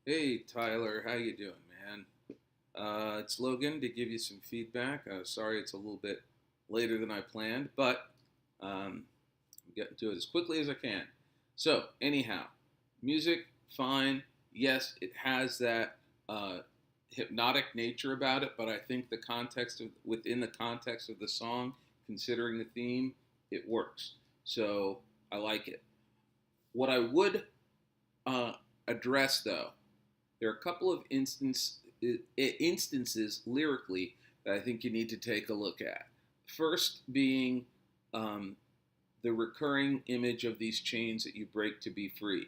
Hey Tyler, how you doing, man? It's Logan to give you some feedback. Sorry it's a little bit later than I planned, but I'm getting to it as quickly as I can. So, anyhow, music, fine. Yes, it has that uh, hypnotic nature about it, but I think within the context of the song, considering the theme, it works. So I like it. What I would uh, address though, there are a couple of instances lyrically that I think you need to take a look at. First being um, the recurring image of these chains that you break to be free.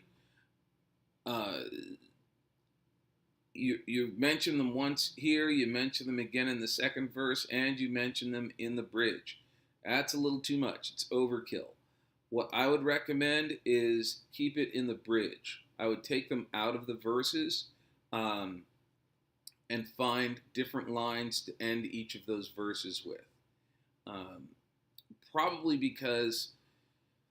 Uh, you mention them once here, you mention them again in the second verse, and you mention them in the bridge. That's a little too much. It's overkill. What I would recommend is keep it in the bridge. I would take them out of the verses, um, and find different lines to end each of those verses with. Um, Probably because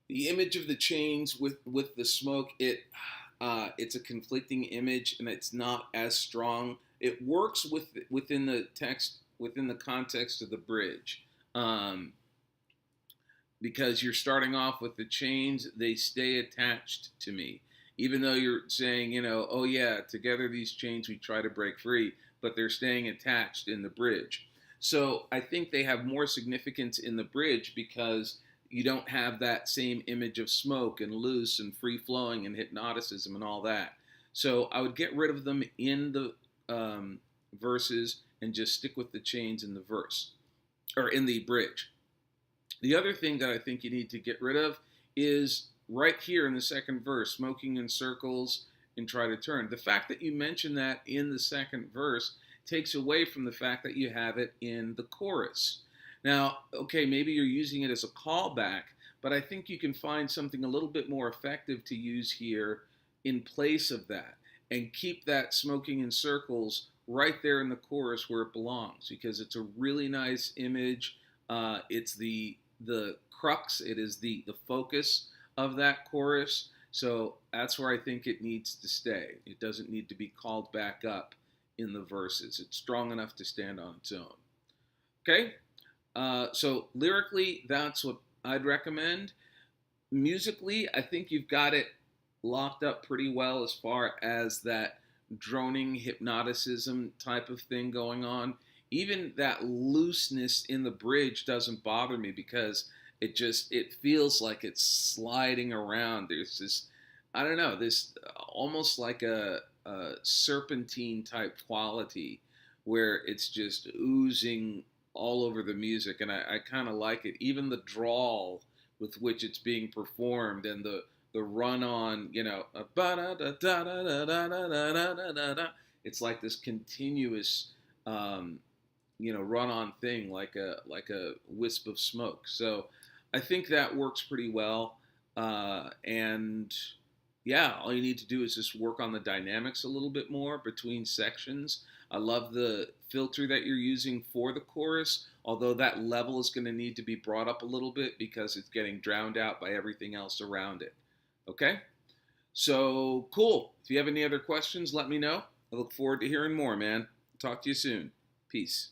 the image of the chains with the smoke, it's a conflicting image and it's not as strong. It works within the text, within the context of the bridge. Because you're starting off with the chains, they stay attached to me. Even though you're saying, oh yeah, together these chains we try to break free, but they're staying attached in the bridge. So I think they have more significance in the bridge because you don't have that same image of smoke and loose and free flowing and hypnoticism and all that. So I would get rid of them in the verses and just stick with the chains in the verse or in the bridge. The other thing that I think you need to get rid of is right here in the second verse, smoking in circles and try to turn. The fact that you mention that in the second verse takes away from the fact that you have it in the chorus. Now, okay, maybe you're using it as a callback, but I think you can find something a little bit more effective to use here in place of that and keep that smoking in circles right there in the chorus where it belongs because it's a really nice image. It's the crux. It is the focus of that chorus. So that's where I think it needs to stay. It doesn't need to be called back up in the verses. It's strong enough to stand on its own. Okay? So lyrically, that's what I'd recommend. Musically, I think you've got it locked up pretty well as far as that droning hypnoticism type of thing going on. Even that looseness in the bridge doesn't bother me because it feels like it's sliding around. There's this, I don't know, this almost like a serpentine type quality where it's just oozing all over the music, and I kind of like it. Even the drawl with which it's being performed and the run on, it's like this continuous, run on thing, like a wisp of smoke. So I think that works pretty well. And yeah, all you need to do is just work on the dynamics a little bit more between sections. I love the filter that you're using for the chorus, although that level is going to need to be brought up a little bit because it's getting drowned out by everything else around it. Okay? So cool. If you have any other questions, let me know. I look forward to hearing more, man. Talk to you soon. Peace.